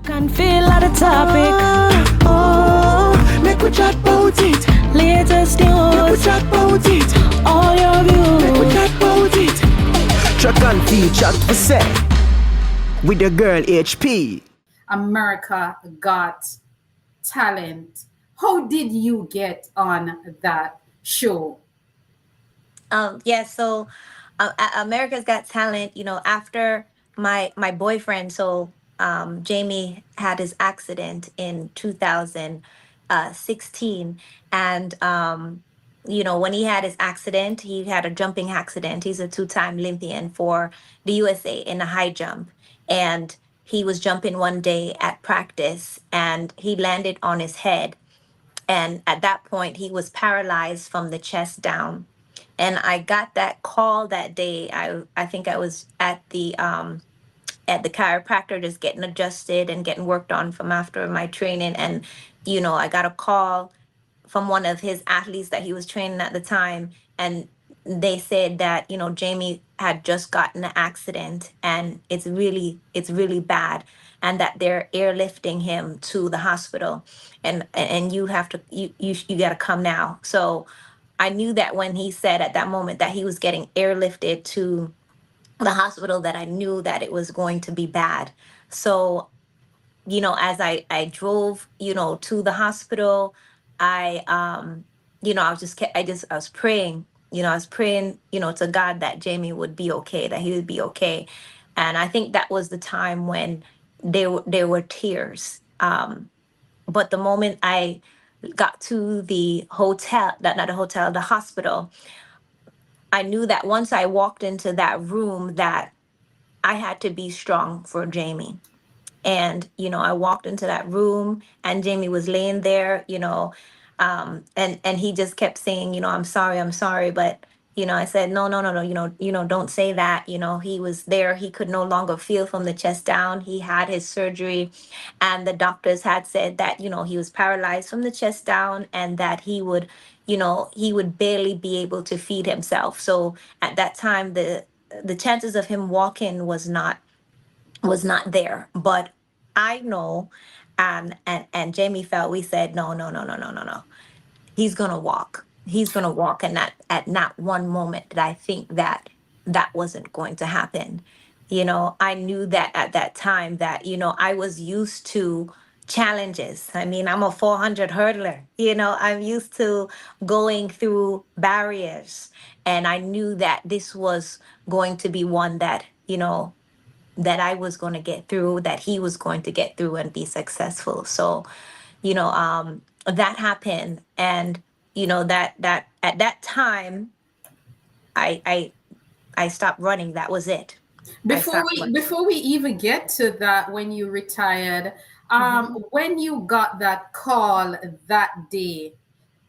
can feel at the topic. Make we chat about it. Latest Make we news, chat about it. all your Make we views. chat about it. Track and feel chat for say. With your girl HP. America Got Talent. How did you get on that show? So America's Got Talent, after my boyfriend, Jamie had his accident in 2016. And, when he had his accident, he had a jumping accident. He's a two-time Olympian for the USA in a high jump. And he was jumping one day at practice and he landed on his head. And at that point, he was paralyzed from the chest down. And I got that call that day. I think I was at the chiropractor just getting adjusted and getting worked on from after my training. And, I got a call from one of his athletes that he was training at the time. And they said that, Jamie had just gotten an accident and it's really bad, and that they're airlifting him to the hospital, and you have to you got to come now. So I knew that when he said at that moment that he was getting airlifted to the hospital, that I knew that it was going to be bad. So, as I drove, to the hospital, I, I was I was praying, to God that Jamie would be okay, that he would be okay. And I think that was the time when there were tears. But the moment I got to the hotel, not the hotel, the hospital, I knew that once I walked into that room that I had to be strong for Jamie. And, I walked into that room and Jamie was laying there, and he just kept saying, I'm sorry. But, I said, no, don't say that. He was there. He could no longer feel from the chest down. He had his surgery and the doctors had said that, he was paralyzed from the chest down and that he would barely be able to feed himself. So at that time, the chances of him walking was not there. But I know, and Jamie felt, we said, no. He's gonna walk. He's gonna walk. And at not one moment did I think that that wasn't going to happen. I knew that at that time that, I was used to challenges. I mean, I'm a 400 hurdler. I'm used to going through barriers. And I knew that this was going to be one that I was going to get through, that he was going to get through and be successful. So, that happened. And, that at that time, I, I, I stopped running. That was it. I Before stopped we running. before we even get to that, when you retired, Mhm. when you got that call that day,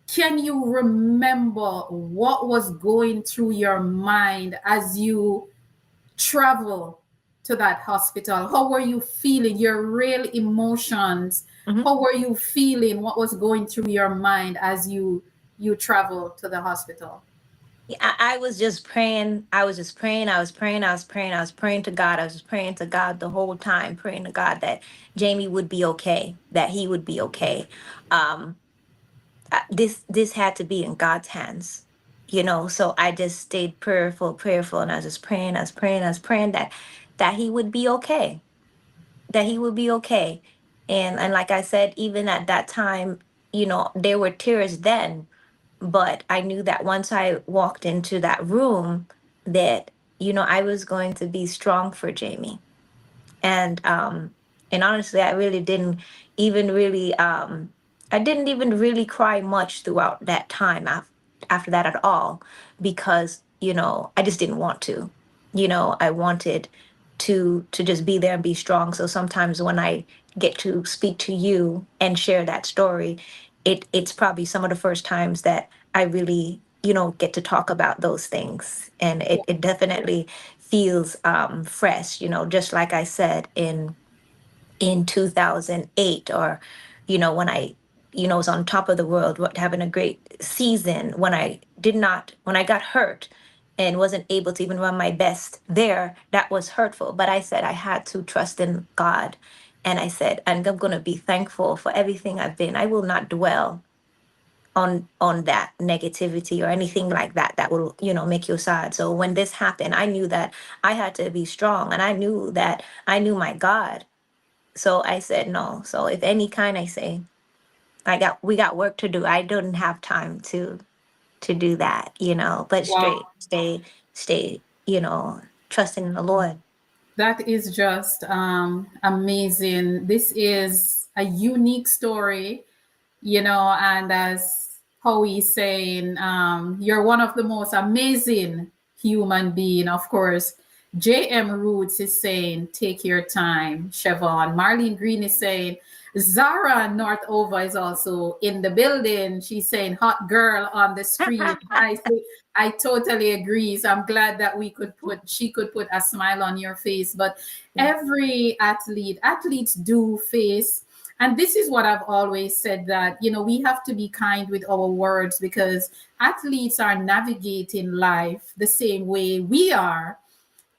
can you remember what was going through your mind as you travel to that hospital? How were you feeling? Your real emotions. Mhm. How were you feeling? What was going through your mind as you travel to the hospital? Yeah, I was just praying. I was just praying. I was praying. I was praying. I was praying to God. I was just praying to God the whole time, praying to God that Jamie would be okay, that he would be okay. Um, this had to be in God's hands, So I just stayed prayerful, and I was just praying. I was praying that he would be okay, that he would be okay. And like I said, even at that time, there were tears then, but I knew that once I walked into that room, that I was going to be strong for Jamie. And honestly, I really didn't even really I didn't even really cry much throughout that time after that at all, because I just didn't want to. I wanted to just be there and be strong. So sometimes when I get to speak to you and share that story, it's probably some of the first times that I really get to talk about those things, and it definitely feels fresh, just like I said in 2008, or when I was on top of the world, having a great season, when I got hurt and wasn't able to even run my best there. That was hurtful, but I said I had to trust in God, And I said, and I'm going to be thankful for everything I've been. I will not dwell on that negativity or anything like that that will, make you sad. So when this happened, I knew that I had to be strong, and I knew that I knew my God. So I said no. So if any kind, I say, we got work to do. I didn't have time to do that, but Wow. stay, trusting in the Lord. That is just amazing. This is a unique story, and as Howie's saying, you're one of the most amazing human being. Of course, JM Roots is saying, take your time, Shevon. Marlene Green is saying, Zara Northover is also in the building. She's saying, hot girl on the screen. I totally agree. So I'm glad that she could put a smile on your face. But every athletes do face, and this is what I've always said, that, we have to be kind with our words, because athletes are navigating life the same way we are.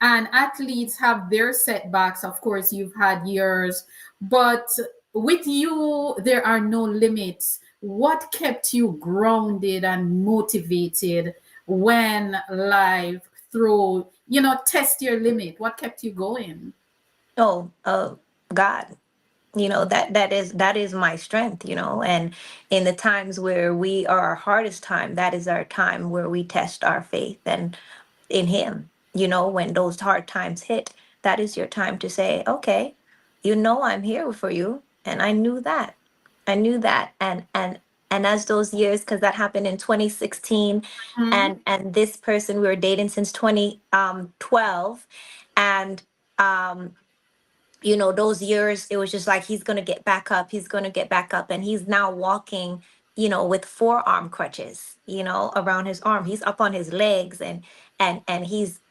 And athletes have their setbacks. Of course, you've had yours, but with you, there are no limits. What kept you grounded and motivated when life test your limit? What kept you going? Oh, God. That is my strength, and in the times where we are our hardest time, that is our time where we test our faith and in him. When those hard times hit, that is your time to say, okay, I'm here for you. And I knew that. And as those years, because that happened in 2016, Mhm. and this person we were dating since 2012, and those years, it was just like, he's going to get back up. He's going to get back up. And he's now walking, with forearm crutches, around his arm. He's up on his legs, and he's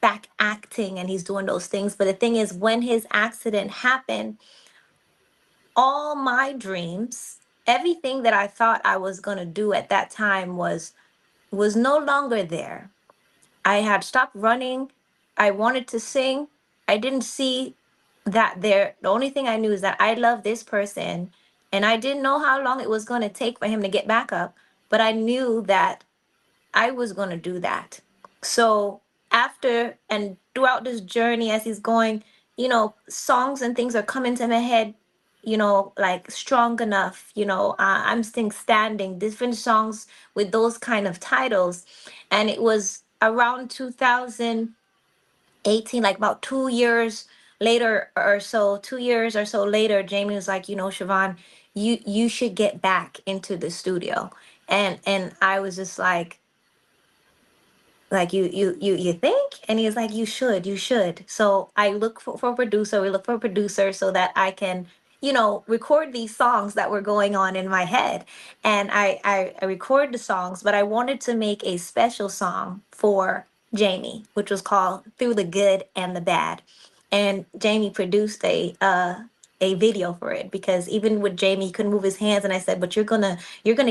back acting, and he's doing those things. But the thing is, when his accident happened, all my dreams, everything that I thought I was going to do at that time was no longer there. I had stopped running. I wanted to sing. I didn't see that there. The only thing I knew is that I love this person, and I didn't know how long it was going to take for him to get back up, but I knew that I was going to do that. So after and throughout this journey, as he's going, songs and things are coming to my head, like strong enough, I'm still standing, different songs with those kind of titles. And it was around 2018, like about 2 years later or so, 2 years or so later, Jamie was like, Siobhan, you should get back into the studio. And I was just like, you think? And he was like, you should. So I look for a producer. We look for a producer so that I can, record these songs that were going on in my head. And I record the songs, but I wanted to make a special song for Jamie, which was called Through the Good and the Bad. And Jamie produced a video for it, because even with Jamie, he couldn't move his hands. And I said, but you're gonna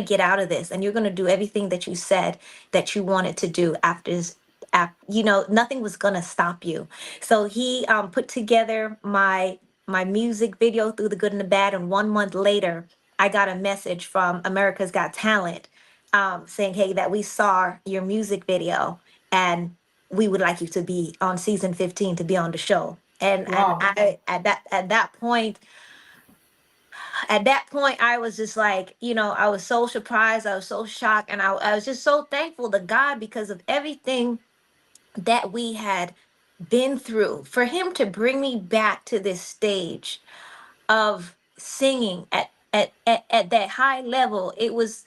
get out of this, and you're gonna do everything that you said that you wanted to do after this. Nothing was gonna stop you. So he put together my music video, Through the Good and the Bad, and 1 month later, I got a message from America's Got Talent, saying, "Hey, that we saw your music video, and we would like you to be on season 15, to be on the show." And Wow. I at that point I was just like, I was so surprised, I was so shocked, and I was just so thankful to God, because of everything that we had been through, for him to bring me back to this stage of singing at that high level. It was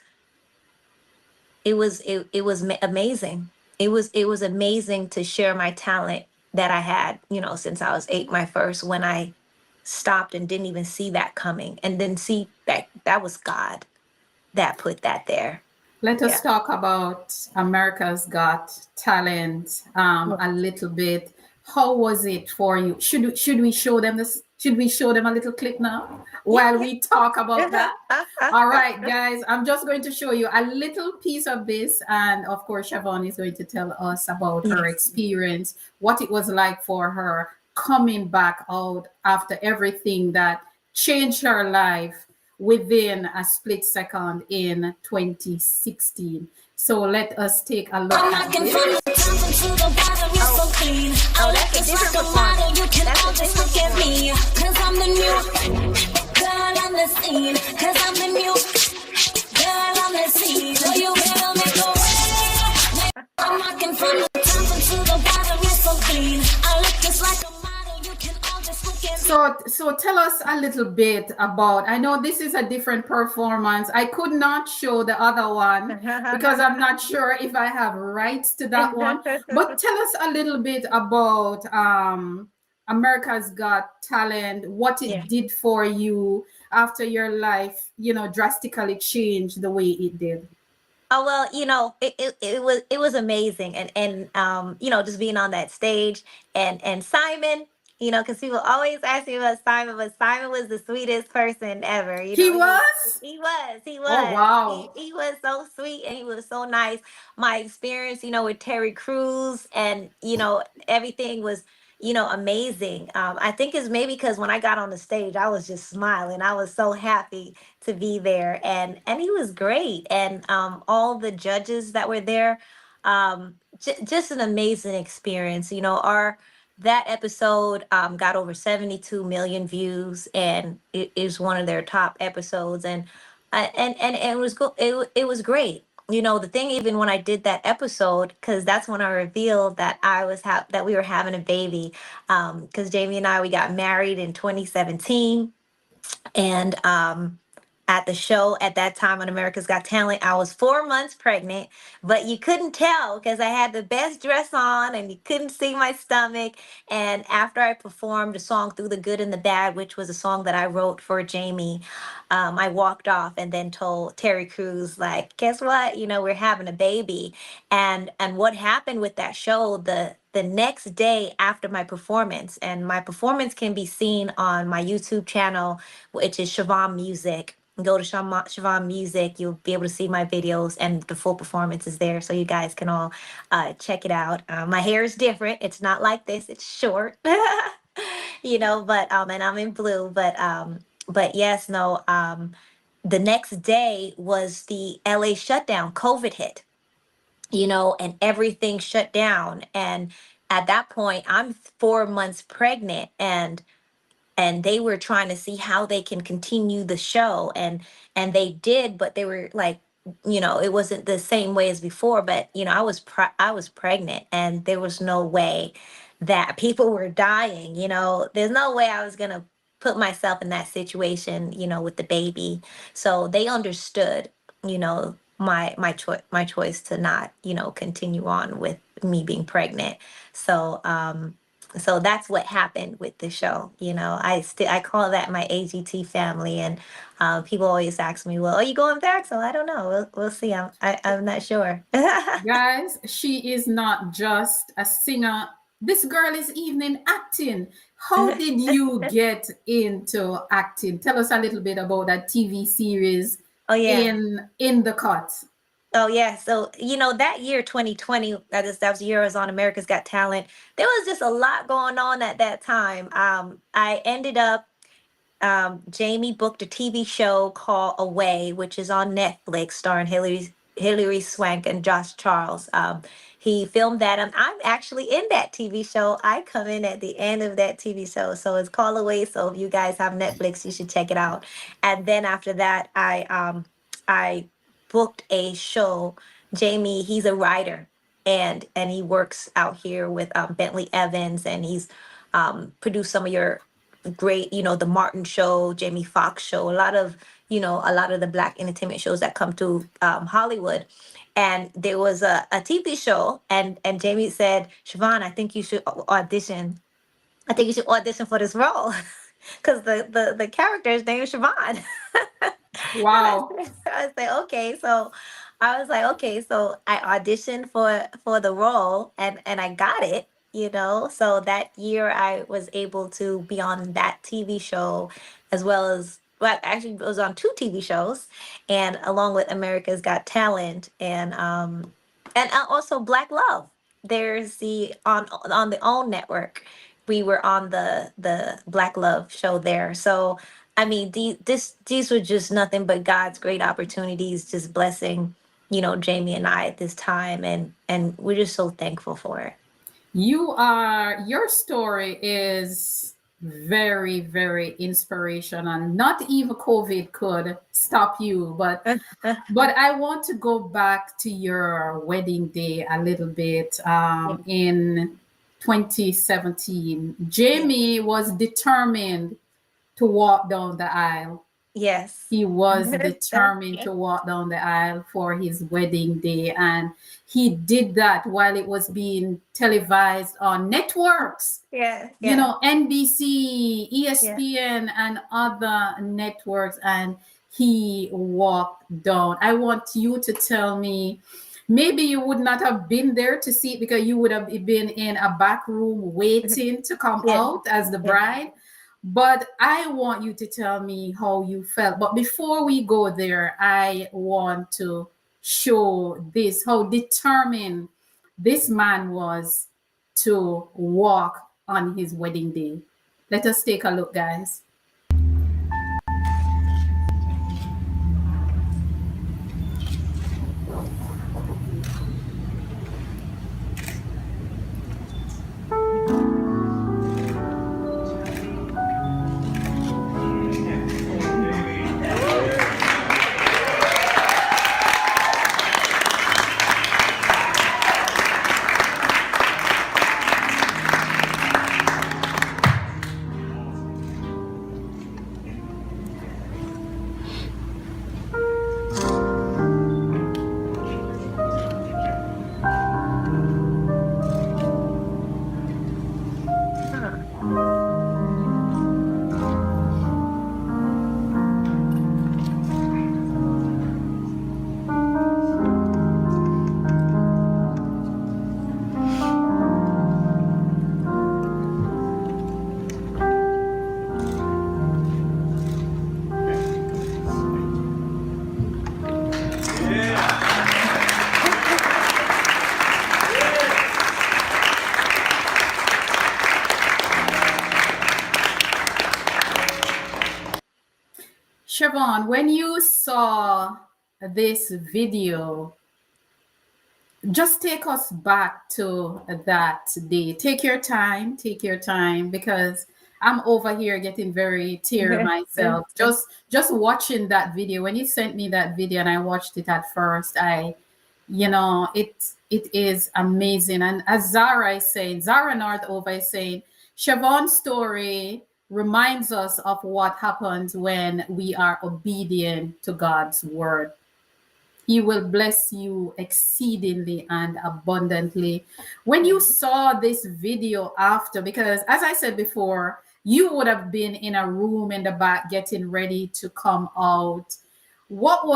amazing. It was amazing to share my talent that I had, since I was 8, my first, when I stopped and didn't even see that coming, and then see that was God that put that there. Let us Yeah. talk about America's Got Talent Yeah. a little bit. How was it for you? Should we show them this? Should we show them a little clip now while we talk about that? All right, guys, I'm just going to show you a little piece of this. And of course, Siobhan is going to tell us about her Yes. experience, what it was like for her coming back out after everything that changed her life within a split second in 2016. So let us take a look at this. Oh, that's a different performance. That's a different performance. Cause I'm the new girl on the scene. Cause I'm the new girl on the scene. So you better make a way. I'm rocking from the top to the bottom. You're so clean. I look just like a model. You can all just look at me. So tell us a little bit about, I know this is a different performance. I could not show the other one because I'm not sure if I have rights to that one. But tell us a little bit about America's Got Talent, what it Yeah. did for you after your life, drastically changed the way it did. Oh well, it was amazing, and just being on that stage, and Simon, because people always ask me about Simon, but Simon was the sweetest person ever. He was? He Oh, was, wow. he was so sweet and he was so nice. My experience, with Terry Crews, and everything was amazing. I think it's maybe because when I got on the stage, I was just smiling. I was so happy to be there, and he was great, and all the judges that were there, just an amazing experience. Our that episode got over 72 million views, and it is one of their top episodes, and it was it was great. The thing, even when I did that episode, because that's when I revealed that that we were having a baby, because Jamie and I, we got married in 2017, and at the show at that time on America's Got Talent, I was 4 months pregnant, but you couldn't tell because I had the best dress on and you couldn't see my stomach. And after I performed the song Through the Good and the Bad, which was a song that I wrote for Jamie, I walked off and then told Terry Crews, like, guess what? We're having a baby. And what happened with that show, the next day after my performance, and my performance can be seen on my YouTube channel, which is Shevon Music. Go to Shevon Music. You'll be able to see my videos, and the full performance is there, so you guys can all check it out. My hair is different. It's not like this. It's short, But and I'm in blue. But yes, no. The next day was the LA shutdown. COVID hit, and everything shut down. And at that point, I'm 4 months pregnant, and they were trying to see how they can continue the show, and they did, but they were like, it wasn't the same way as before. But I was pregnant, and there was no way that people were dying. There's no way I was gonna put myself in that situation, with the baby. So they understood, my choice to not, continue on with me being pregnant. So that's what happened with the show. I call that my AGT family, and people always ask me, "Well, are you going back?" So I don't know. We'll see. I'm not sure. Guys, she is not just a singer. This girl is even in acting. How did you get into acting? Tell us a little bit about that TV series Oh yeah. in the Cut. Oh yeah. So that year 2020, that was the year I was on America's Got Talent. There was just a lot going on at that time. I ended up Jamie booked a TV show called Away, which is on Netflix, starring Hilary Swank and Josh Charles. He filmed that, and I'm actually in that TV show. I come in at the end of that TV show, so it's called Away. So if you guys have Netflix, you should check it out. And then after that, I booked a show. Jamie, he's a writer, and he works out here with Bentley Evans, and he's produced some of your great, the Martin Show, Jamie Foxx show, a lot of the Black entertainment shows that come to Hollywood. And there was a TV show, and Jamie said, Shevon, I think you should audition. I think you should audition for this role because the character's name is Shevon. Wow. I was like, okay. So I was like, okay. So I auditioned for the role, and I got it. So that year I was able to be on that TV show, as well as, well, actually it was on two TV shows, and along with America's Got Talent, and also Black Love. There's the on the OWN network. we were on the Black Love show there. So I mean, these were just nothing but God's great opportunities, just blessing, Jamie and I at this time, and we're just so thankful for it. Your story is very, very inspirational. Not even COVID could stop you, but I want to go back to your wedding day a little bit. In 2017, Jamie was determined to walk down the aisle. Yes. He was determined to walk down the aisle for his wedding day, and he did that while it was being televised on networks. Yeah. You know, NBC, Yeah. ESPN, and other networks, and he walked down. I want you to tell me, maybe you would not have been there to see it because you would have been in a back room waiting to come Yeah. out as the Yeah. bride. But I want you to tell me how you felt. But before we go there, I want to show this, how determined this man was to walk on his wedding day. Let us take a look, guys. Shevon, when you saw this video, just take us back to that day. Take your time, because I'm over here getting very teary myself. Just watching that video. When you sent me that video and I watched it at first, it is amazing. And as Zara is saying, Zara Northover is saying, Shevon's story reminds us of what happens when we are obedient to God's word. He will bless you exceedingly and abundantly. When you saw this video after, because as I said before, you would have been in a room in the back getting ready to come out. What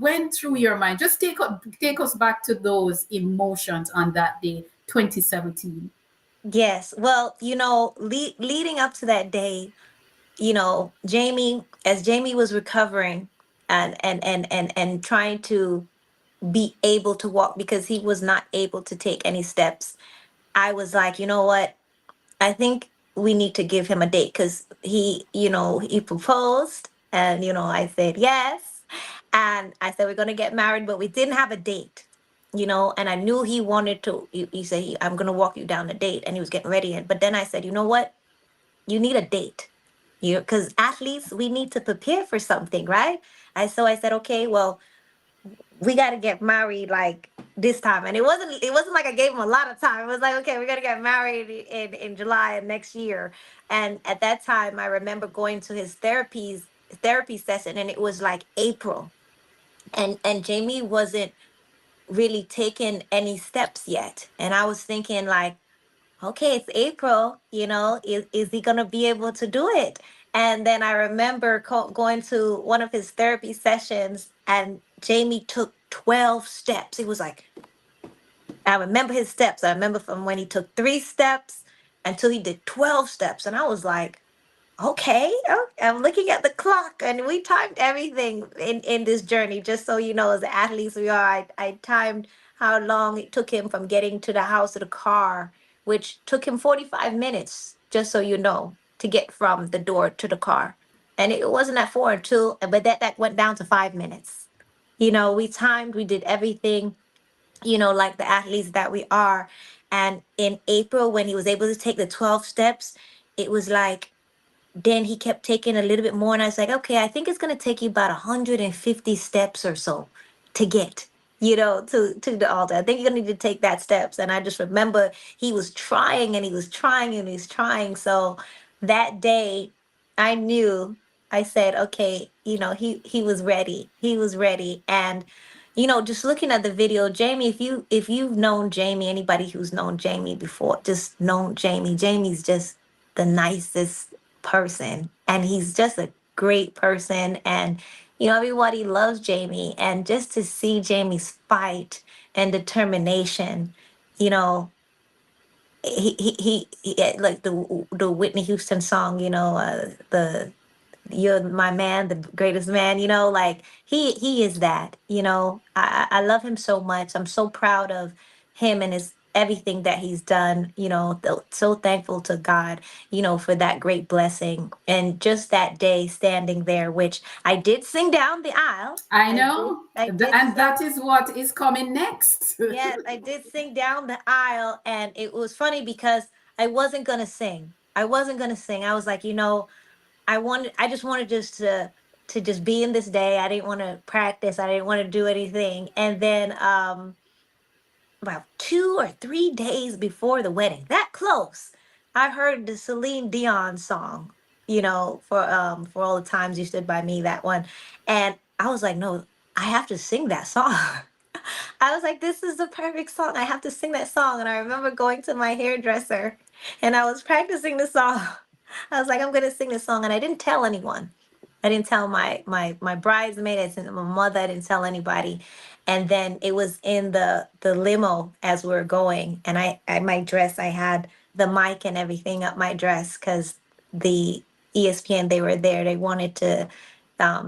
went through your mind? Just take us back to those emotions on that day, 2017. Yes. Well, leading up to that day, as Jamie was recovering and trying to be able to walk because he was not able to take any steps, I was like, you know what? I think we need to give him a date because he proposed, and I said yes, and I said we're gonna get married, but we didn't have a date. And I knew he wanted to. He said, I'm gonna walk you down a date, and he was getting ready. But then I said, you know what? You need a date. Because athletes, we need to prepare for something, right? So I said, okay, well, we got to get married like this time. And it wasn't like I gave him a lot of time. It was like, okay, we're going to get married in July of next year. And at that time, I remember going to his therapy session, and it was like April. And Jamie wasn't really taking any steps yet. And I was thinking like, okay, it's April, is he going to be able to do it? And then I remember going to one of his therapy sessions, and Jamie took 12 steps. He was like, I remember his steps. I remember from when he took 3 steps until he did 12 steps. And I was like, okay, I'm looking at the clock, and we timed everything in this journey. Just so you know, as athletes we are, I timed how long it took him from getting to the house to the car which took him 45 minutes, just so you know, to get from the door to the car. And it wasn't at 4 until, but that went down to 5 minutes. You know, we timed, we did everything, you know, like the athletes that we are. And in April, when he was able to take the 12 steps, it was like, then he kept taking a little bit more. And I was like, okay, I think it's going to take you about 150 steps or so to get, you know, to the altar. I think you're going to need to take that steps. And I just remember he was trying and he was trying and he was trying. So that day I knew, I said, okay, you know, he was ready. He was ready. And, you know, just looking at the video, Jamie, if you've known Jamie, anybody who's known Jamie before, just known Jamie, Jamie's just the nicest person, and he's just a great person. And you know, everybody loves Jamie, and just to see Jamie's fight and determination, you know, like the Whitney Houston song, you know, the you're my man, the greatest man, you know, like he is that, you know. I love him so much. I'm so proud of him and his everything that he's done, you know. So thankful to God, you know, for that great blessing. And just that day standing there, which I did sing down the aisle. I know. I did And sing, that is what is coming next. yes, I did sing down the aisle. And it was funny because I wasn't gonna sing. I wasn't gonna sing. I was like, you know, I just wanted just to just be in this day. I didn't want to practice. I didn't want to do anything. And then about 2 or 3 days before the wedding, that close, I heard the Celine Dion song, you know, for all the times you stood by me, that one. And I was like, no, I have to sing that song. I was like, this is the perfect song. I have to sing that song. And I remember going to my hairdresser and I was practicing the song. I was like, I'm gonna sing this song, and I didn't tell anyone. I didn't tell my bridesmaid. I didn't tell my mother. I didn't tell anybody. And then it was in the limo as we were going, and I my dress. I had the mic and everything up my dress because the ESPN, they were there. They wanted to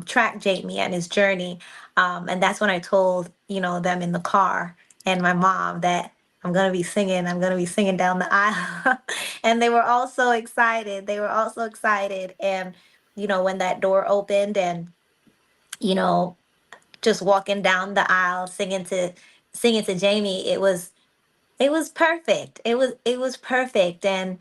track Jamie and his journey, and that's when I told, you know, them in the car and my mom that I'm gonna be singing. I'm gonna be singing down the aisle, and they were all so excited. They were all so excited, and you know, when that door opened, and you know, just walking down the aisle, singing to Jamie, it was perfect. It was perfect, and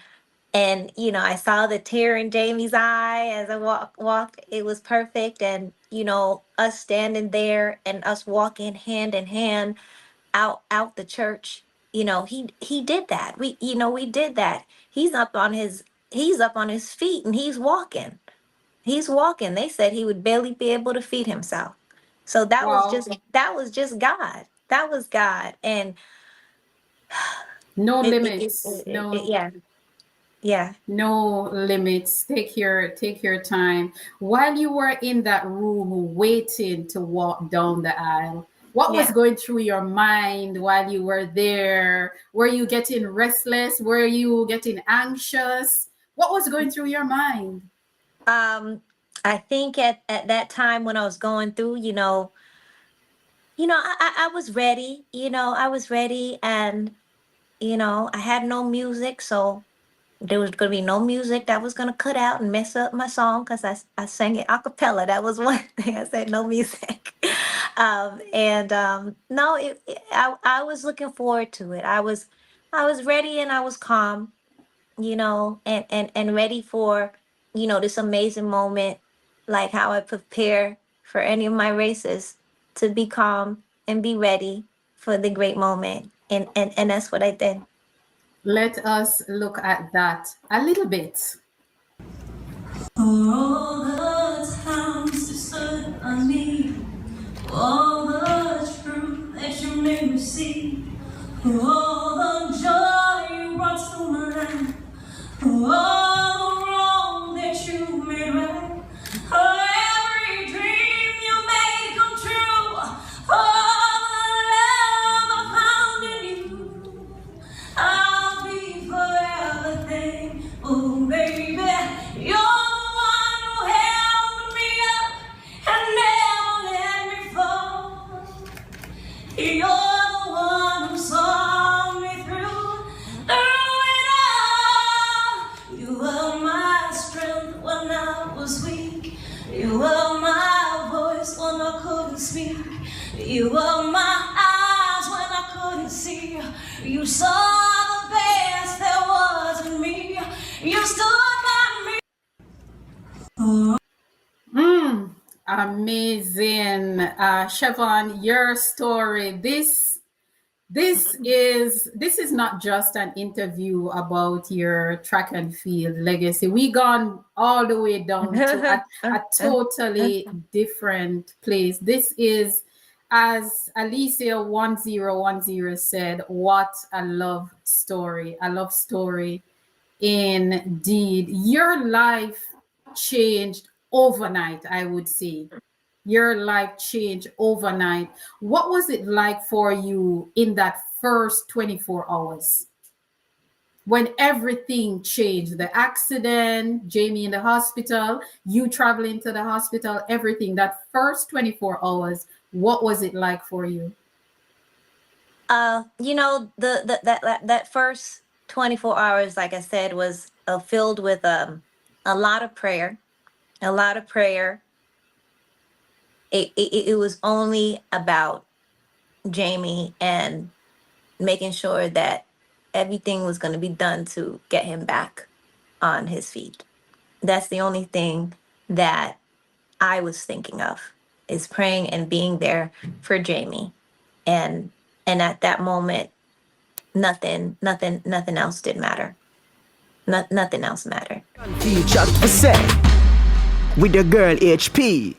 you know, I saw the tear in Jamie's eye as I walked. It was perfect, and you know, us standing there and us walking hand in hand out the church, you know, he did that. We, you know, we did that. He's up on his feet and he's walking. They said he would barely be able to feed himself. So Wow. that was just God. That was God. And No it limits. No. yeah, yeah, No limits. Take your time. While you were in that room waiting to walk down the aisle, what was yeah. going through your mind while you were there? Were you getting restless? Were you getting anxious? What was going through your mind? um I think at that time when I was going through, I was ready. I was ready, and I had no music, so there was going to be no music that was going to cut out and mess up my song because I sang it a cappella. That was one thing. I said no music. And no, I was looking forward to it. I was ready and I was calm, and ready for, this amazing moment, like how I prepare for any of my races, to be calm and be ready for the great moment. And that's what I did. Let us look at that a little bit. For all the times you stood by me, for all the truth that you made me see, for all the joy you brought to my life, for all the wrong that you made right, for every dream you made come true, for all the love I found in you, I'll be forever thankful, baby. You're the one who held speak. You were my eyes when I couldn't see. You saw the best there was in me. You stood by me. Amazing. Shevon, your story. This is not just an interview about your track and field legacy. We gone all the way down to a totally different place. This is, as Alicia 1010 said, what a love story. A love story indeed. Your life changed overnight, I would say. Your life changed overnight. What was it like for you in that first 24 hours when everything changed? The accident, Jamie in the hospital, you traveling to the hospital, everything. That first 24 hours, what was it like for you? You know, that first 24 hours, like I said, was filled with a lot of prayer, a lot of prayer. It was only about Jamie and making sure that everything was going to be done to get him back on his feet. That's the only thing that I was thinking of, is praying and being there for Jamie. And at that moment, nothing else did matter. Nothing else mattered. Feature for say with the girl HP.